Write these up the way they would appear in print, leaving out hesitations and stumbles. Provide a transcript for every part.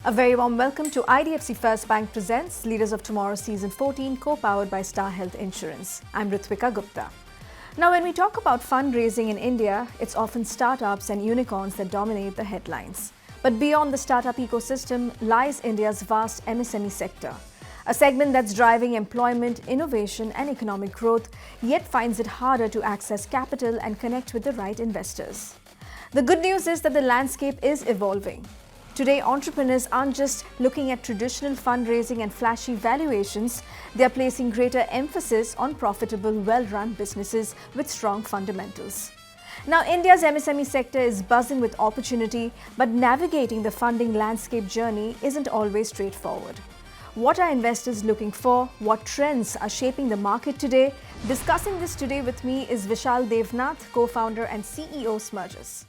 A very warm welcome to IDFC First Bank presents Leaders of Tomorrow Season 14, co-powered by Star Health Insurance. I'm Ritwika Gupta. Now, when we talk about fundraising in India, it's often startups and unicorns that dominate the headlines. But beyond the startup ecosystem lies India's vast MSME sector, a segment that's driving employment, innovation and economic growth, yet finds it harder to access capital and connect with the right investors. The good news is that the landscape is evolving. Today, entrepreneurs aren't just looking at traditional fundraising and flashy valuations, they are placing greater emphasis on profitable, well-run businesses with strong fundamentals. Now, India's MSME sector is buzzing with opportunity, but navigating the funding landscape journey isn't always straightforward. What are investors looking for? What trends are shaping the market today? Discussing this today with me is Vishal Devanath, co-founder and CEO Smergers.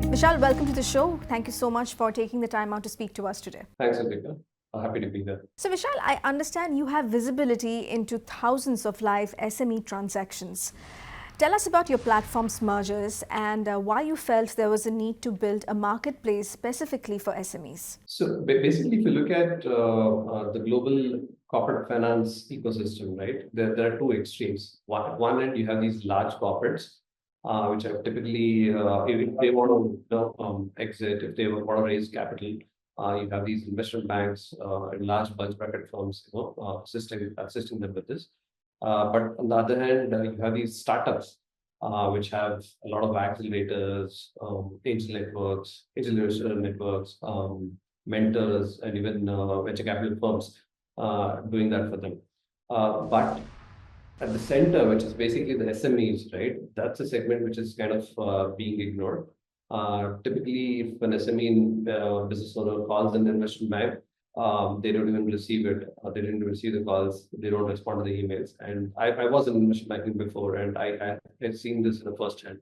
Vishal, welcome to the show. Thank you so much for taking the time out to speak to us today. Thanks, Ritwika. Happy to be there. So Vishal, I understand you have visibility into thousands of live SME transactions. Tell us about your platform Smergers and why you felt there was a need to build a marketplace specifically for SMEs. So basically, if you look at the global corporate finance ecosystem, right, there are two extremes. At one end, you have these large corporates, which are typically, if they want to exit, if they want to raise capital, you have these investment banks and large bulge bracket firms, assisting them with this. But on the other hand, you have these startups, which have a lot of accelerators, angel networks, angel investor networks, mentors, and even venture capital firms doing that for them. But at the center, which is basically the SMEs, right? That's a segment which is kind of being ignored. Typically, if an SME business owner calls an investment bank, they don't even receive it. They didn't receive the calls. They don't respond to the emails. And I was in investment banking before, and I had seen this in the first hand.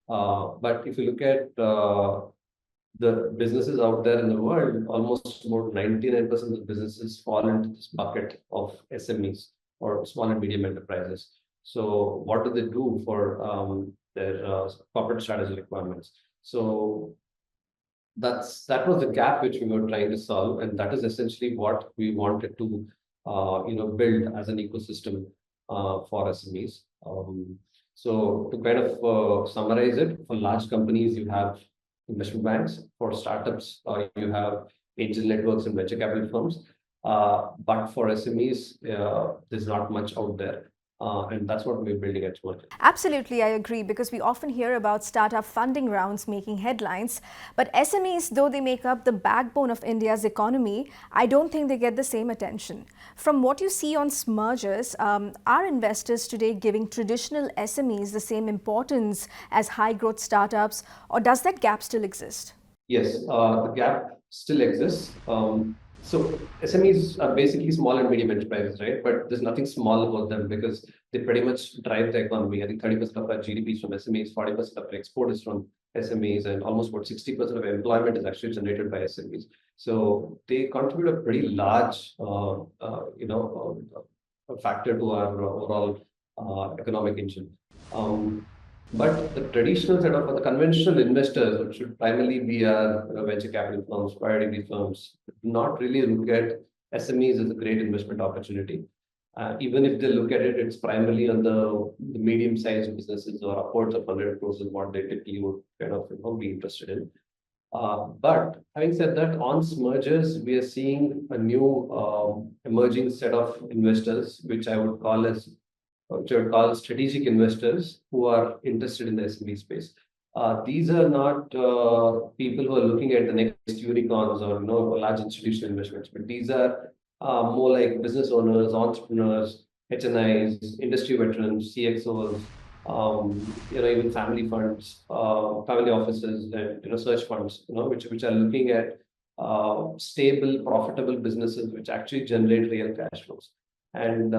But if you look at the businesses out there in the world, almost about 99% of the businesses fall into this bucket of SMEs or small and medium enterprises. So what do they do for their corporate strategy requirements? So that was the gap which we were trying to solve, and that is essentially what we wanted to build as an ecosystem for SMEs. So to kind of summarize it, for large companies you have investment banks. For startups you have angel networks and venture capital firms. But for SMEs, there's not much out there. And that's what we're building at Smergers. Absolutely, I agree, because we often hear about startup funding rounds making headlines. But SMEs, though they make up the backbone of India's economy, I don't think they get the same attention. From what you see on Smergers, are investors today giving traditional SMEs the same importance as high-growth startups, or does that gap still exist? Yes, the gap still exists. So SMEs are basically small and medium enterprises, right? But there's nothing small about them because they pretty much drive the economy. I think 30% of our GDP is from SMEs, 40% of our export is from SMEs, and almost about 60% of employment is actually generated by SMEs. So they contribute a pretty large, factor to our overall economic engine. But the traditional set of the conventional investors, which should primarily be our venture capital firms, private equity firms, do not really look at SMEs as a great investment opportunity. Even if they look at it, it's primarily on the medium-sized businesses or upwards of 100 crores is what they typically would kind of be interested in. But having said that, on Smergers, we are seeing a new emerging set of investors, which I would call strategic investors who are interested in the SME space. These are not people who are looking at the next unicorns or large institutional investments, but these are more like business owners, entrepreneurs, HNIs, industry veterans, CXOs, even family funds, family offices, and search funds, which are looking at stable, profitable businesses which actually generate real cash flows. And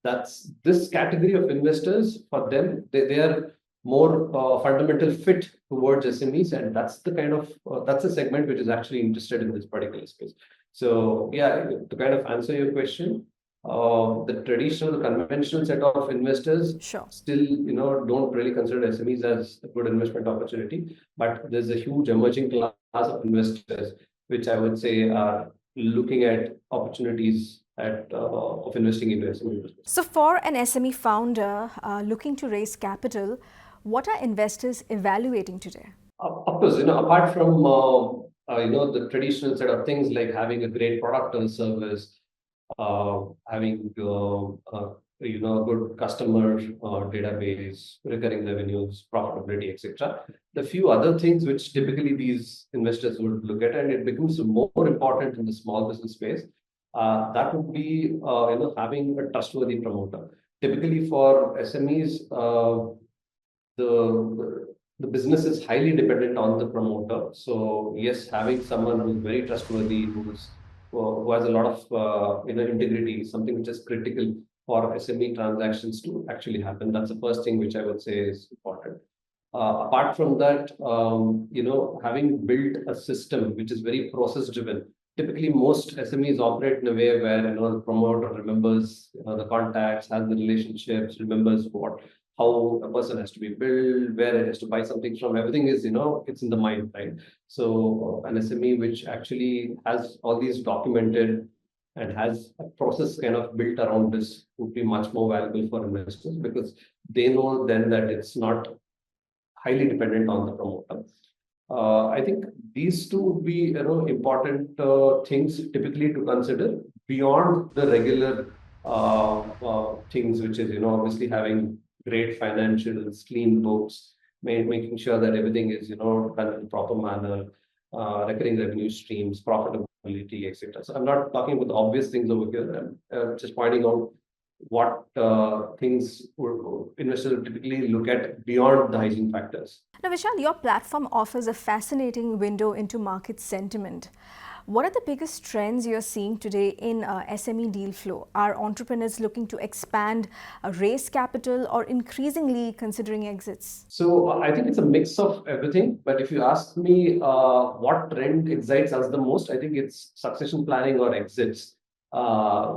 that's this category of investors. For them, they are more fundamental fit towards SMEs, and that's the kind of that's a segment which is actually interested in this particular space. So yeah, to kind of answer your question, the traditional, conventional set of investors Sure. still, don't really consider SMEs as a good investment opportunity. But there's a huge emerging class of investors, which I would say are looking at opportunities of investing into SME business. So, for an SME founder looking to raise capital, what are investors evaluating today? Of course, apart from the traditional set of things like having a great product or service, having a good customer database, recurring revenues, profitability, etc. The few other things which typically these investors would look at, and it becomes more important in the small business space, that would be having a trustworthy promoter. Typically for SMEs, the business is highly dependent on the promoter. So yes, having someone who's very trustworthy, who has a lot of integrity, is something which is critical for SME transactions to actually happen. That's the first thing which I would say is important. Apart from that, having built a system which is very process driven. Typically, most SMEs operate in a way where the promoter remembers the contacts, has the relationships, remembers how a person has to be billed, where it has to buy something from. Everything is it's in the mind, right? So an SME which actually has all these documented and has a process kind of built around this would be much more valuable for investors, because they know then that it's not highly dependent on the promoter. I think these two would be important things typically to consider beyond the regular things, which is obviously having great financials, clean books, making sure that everything is done in proper manner, recurring revenue streams, profitability, etc. So I'm not talking about the obvious things over here. I'm just pointing out what things investors typically look at beyond the hygiene factors. Now, Vishal, your platform offers a fascinating window into market sentiment. What are the biggest trends you're seeing today in SME deal flow? Are entrepreneurs looking to expand, raise capital, or increasingly considering exits? So I think it's a mix of everything. But if you ask me what trend excites us the most, I think it's succession planning or exits,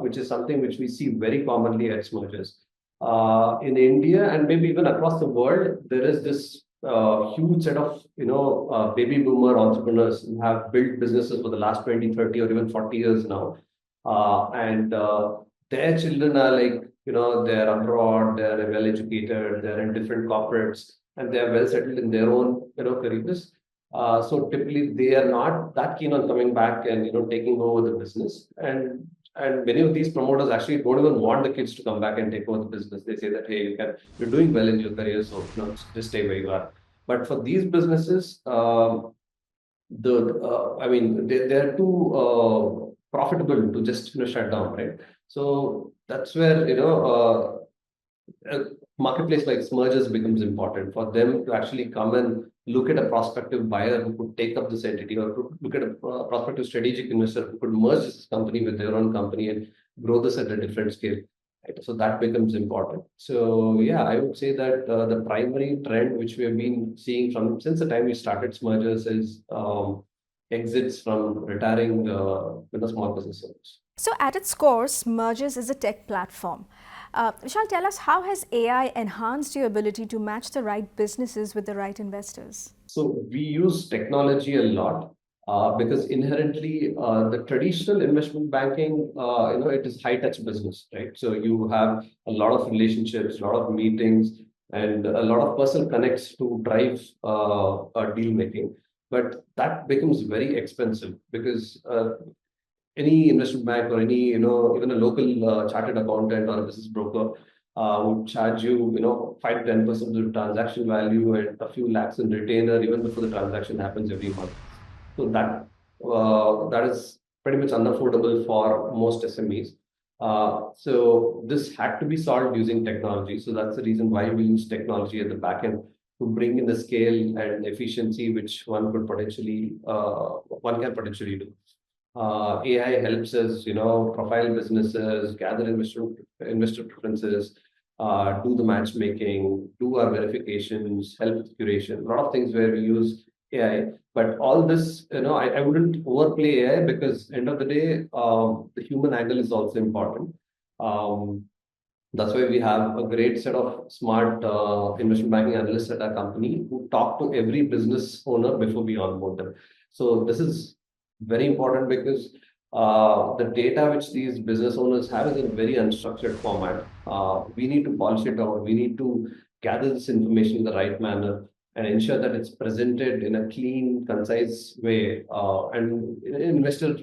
which is something which we see very commonly at Smergers. In India and maybe even across the world, there is this huge set of baby boomer entrepreneurs who have built businesses for the last 20, 30, or even 40 years now. And their children are like, they're abroad, they're well educated, they're in different corporates, and they're well settled in their own careers. So typically they are not that keen on coming back and taking over the business. And many of these promoters actually don't even want the kids to come back and take over the business. They say that, hey, you're doing well in your career, so just stay where you are. But for these businesses, I mean, they're too profitable to just shut down, right? So that's where a marketplace like Smergers becomes important for them to actually come and look at a prospective buyer who could take up this entity, or look at a prospective strategic investor who could merge this company with their own company and grow this at a different scale. Right? So that becomes important. So yeah, I would say that the primary trend which we have been seeing since the time we started Smergers is exits from retiring small business owners. So, at its core, Smergers is a tech platform. Vishal, tell us, how has AI enhanced your ability to match the right businesses with the right investors? So we use technology a lot because inherently the traditional investment banking, it is high touch business, right? So you have a lot of relationships, a lot of meetings, and a lot of personal connects to drive deal making. But that becomes very expensive because any investment bank or any, even a local chartered accountant or a business broker would charge you, 5 to 10% of the transaction value and a few lakhs in retainer even before the transaction happens every month. So that is pretty much unaffordable for most SMEs. So this had to be solved using technology. So that's the reason why we use technology at the back end to bring in the scale and efficiency which one can potentially do. AI helps us, profile businesses, gather investor preferences, do the matchmaking, do our verifications, help with curation, a lot of things where we use AI. But all this, I wouldn't overplay AI because end of the day, the human angle is also important. Um, that's why we have a great set of smart investment banking analysts at our company who talk to every business owner before we onboard them. So this is very important because the data which these business owners have is in very unstructured format. We need to polish it out. We need to gather this information in the right manner and ensure that it's presented in a clean, concise way and in an investor,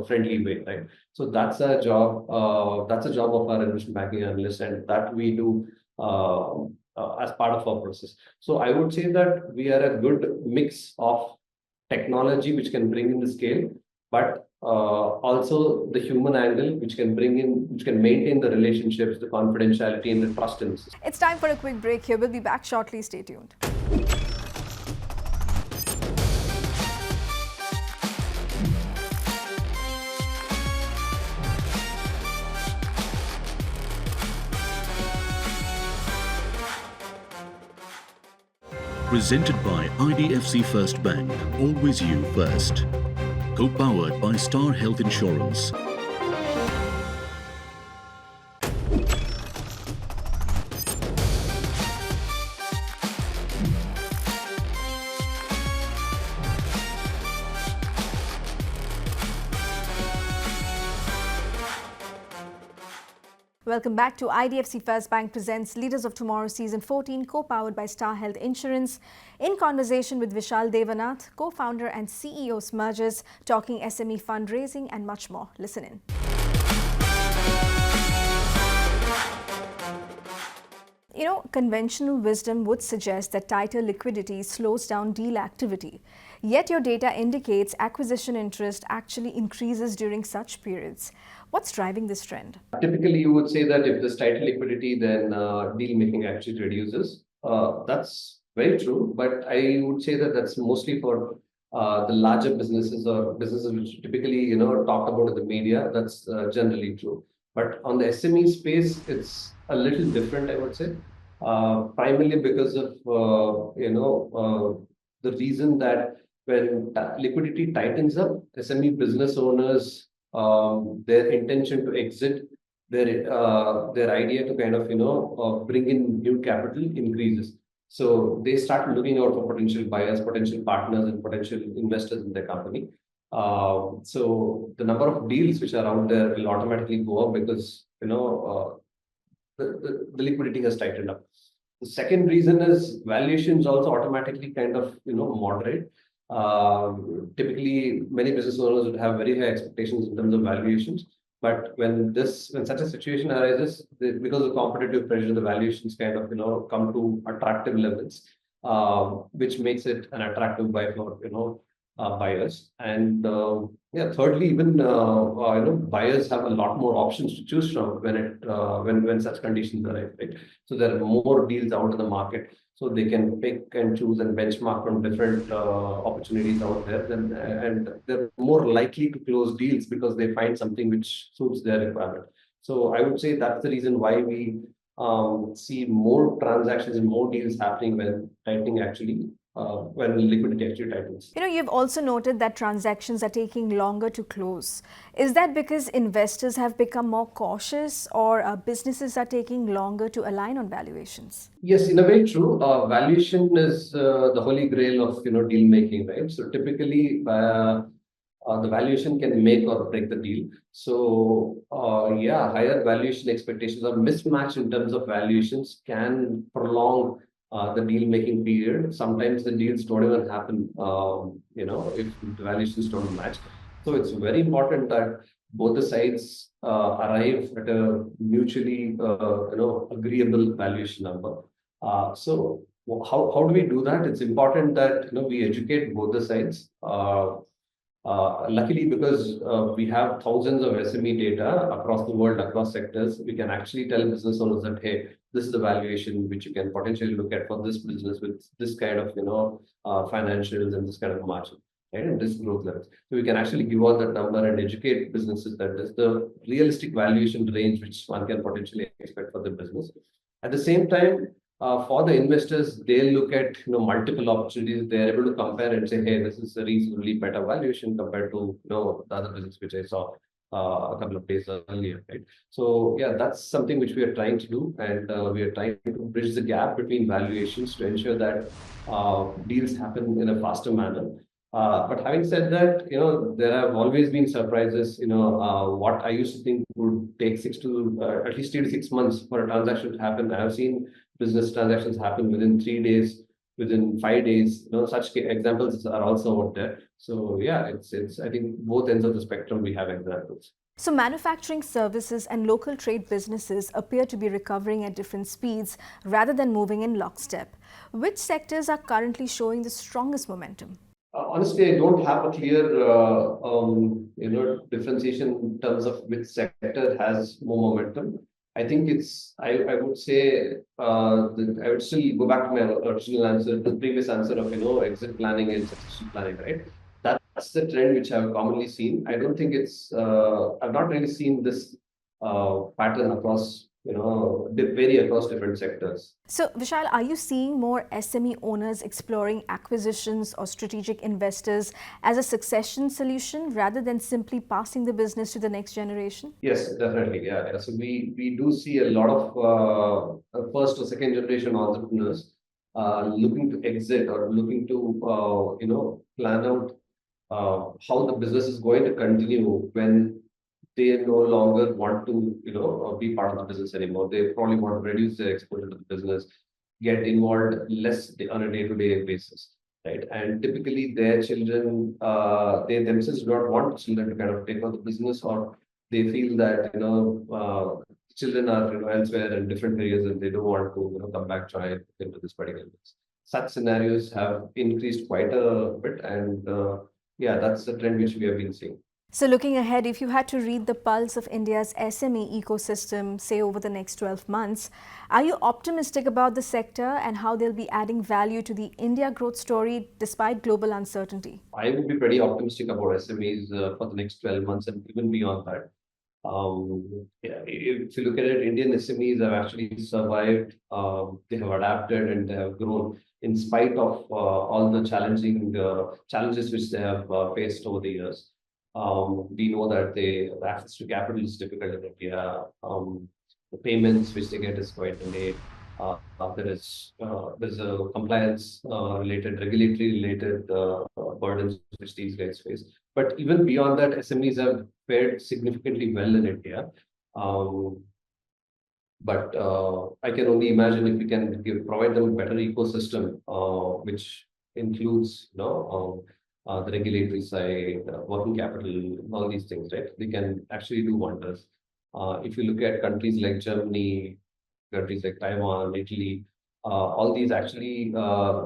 friendly way, right? So that's a job. That's a job of our investment banking analyst, and that we do as part of our process. So I would say that we are a good mix of technology which can bring in the scale, but also the human angle which can bring in, which can maintain the relationships, the confidentiality, and the trust in the system. It's time for a quick break here. We'll be back shortly. Stay tuned. Presented by IDFC First Bank, always you first. Co-powered by Star Health Insurance. Welcome back to IDFC First Bank presents Leaders of Tomorrow Season 14, co-powered by Star Health Insurance. In conversation with Vishal Devanath, co-founder and CEO Smergers, talking SME fundraising and much more. Listen in. Conventional wisdom would suggest that tighter liquidity slows down deal activity. Yet your data indicates acquisition interest actually increases during such periods. What's driving this trend? Typically, you would say that if there's tighter liquidity, then deal making actually reduces. That's very true, but I would say that that's mostly for the larger businesses or businesses which typically, talked about in the media. That's generally true. But on the SME space, it's a little different, I would say. Primarily because of the reason that when liquidity tightens up, SME business owners, their intention to exit, their idea to kind of bring in new capital increases. So they start looking out for potential buyers, potential partners, and potential investors in their company. So the number of deals which are out there will automatically go up because the liquidity has tightened up. The second reason is valuations also automatically kind of moderate. Typically, many business owners would have very high expectations in terms of valuations. But when such a situation arises, because of competitive pressure, the valuations kind of come to attractive levels, which makes it an attractive buy for buyers. And thirdly, even buyers have a lot more options to choose from when such conditions arise, right? So there are more deals out in the market, so they can pick and choose and benchmark from different opportunities out there, and they're more likely to close deals because they find something which suits their requirement. So I would say that's the reason why we see more transactions and more deals happening when tightening actually when liquidity actually tightens. You've also noted that transactions are taking longer to close. Is that because investors have become more cautious, or businesses are taking longer to align on valuations? Yes, in a way, true. Valuation is the holy grail of deal making, right? So typically, the valuation can make or break the deal. So higher valuation expectations or mismatch in terms of valuations can prolong the deal making period. Sometimes the deals don't even happen, if the valuations don't match. So it's very important that both the sides arrive at a mutually, agreeable valuation number. So how do we do that? It's important that we educate both the sides. Luckily, because we have thousands of SME data across the world, across sectors, we can actually tell business owners that, hey, this is the valuation which you can potentially look at for this business with this kind of financials and this kind of margin. right, and risk growth levels. So we can actually give out that number and educate businesses that is the realistic valuation range which one can potentially expect for the business. At the same time, for the investors, they'll look at multiple opportunities. They're able to compare and say, hey, this is a reasonably better valuation compared to the other business which I saw a couple of days earlier, right? So yeah, that's something which we are trying to do, and we are trying to bridge the gap between valuations to ensure that deals happen in a faster manner. But having said that, there have always been surprises. What I used to think would take at least 3 to 6 months for a transaction to happen. I have seen business transactions happen within 3 days, within 5 days. Such examples are also out there. So yeah, it's I think both ends of the spectrum we have examples. So manufacturing services and local trade businesses appear to be recovering at different speeds rather than moving in lockstep. Which sectors are currently showing the strongest momentum? Honestly, I don't have a clear, differentiation in terms of which sector has more momentum. I think I would say, I would still go back to my original answer, the previous answer of, exit planning and succession planning, right? That's the trend which I've commonly seen. I don't think I've not really seen this pattern across, vary across different sectors. So, Vishal, are you seeing more SME owners exploring acquisitions or strategic investors as a succession solution rather than simply passing the business to the next generation? Yes, definitely. Yeah. So we do see a lot of first or second generation entrepreneurs looking to exit or looking to plan out how the business is going to continue when they no longer want to be part of the business anymore. They probably want to reduce their exposure to the business, get involved less on a day-to-day basis, right? And typically their children, they themselves do not want children to kind of take on the business, or they feel that children are elsewhere in different areas and they don't want to come back try into this particular business. Such scenarios have increased quite a bit, and yeah, that's the trend which we have been seeing. So looking ahead, if you had to read the pulse of India's SME ecosystem, say over the next 12 months, are you optimistic about the sector and how they'll be adding value to the India growth story despite global uncertainty? I would be pretty optimistic about SMEs for the next 12 months and even beyond that. Yeah, if you look at it, Indian SMEs have actually survived, they have adapted and they have grown in spite of all the challenges which they have faced over the years. We know that the access to capital is difficult in India. The payments which they get is quite delayed. There's a compliance related, regulatory related burdens which these guys face. But even beyond that, SMEs have fared significantly well in India. But I can only imagine if we can provide them a better ecosystem, which includes the regulatory side, working capital, all these things, right? They can actually do wonders. If you look at countries like Germany, countries like Taiwan, Italy, all these actually,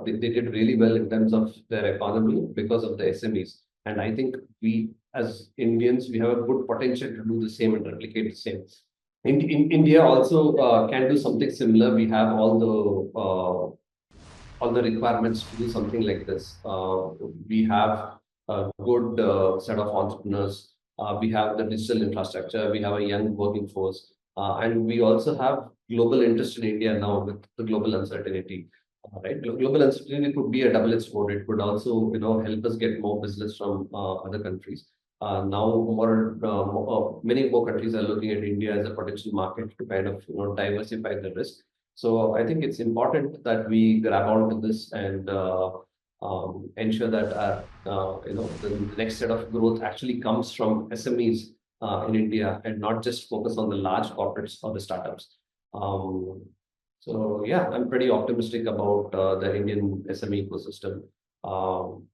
they did really well in terms of their economy because of the SMEs. And I think we, as Indians, we have a good potential to do the same and replicate the same. In India also can do something similar. We have all the requirements to do something like this. We have a good set of entrepreneurs. We have the digital infrastructure. We have a young working force. And we also have global interest in India now with the global uncertainty. Right? Global uncertainty could be a double-edged sword. It could also help us get more business from other countries. Now many more countries are looking at India as a potential market to kind of diversify the risk. So I think it's important that we grab onto this and ensure that the next set of growth actually comes from SMEs in India and not just focus on the large corporates or the startups. So yeah, I'm pretty optimistic about the Indian SME ecosystem.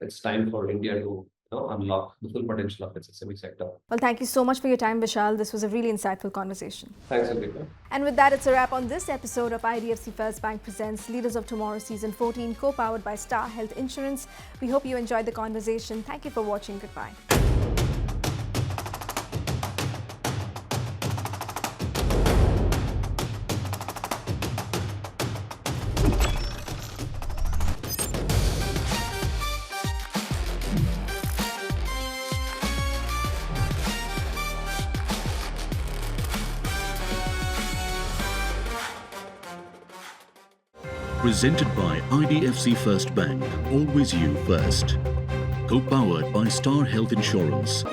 It's time for India to unlock the full potential of its SME sector. Well, thank you so much for your time, Vishal. This was a really insightful conversation. Thanks, Ritwika. And with that, it's a wrap on this episode of IDFC First Bank Presents Leaders of Tomorrow Season 14, co-powered by Star Health Insurance. We hope you enjoyed the conversation. Thank you for watching. Goodbye. Presented by IDFC First Bank, always you first. Co-powered by Star Health Insurance.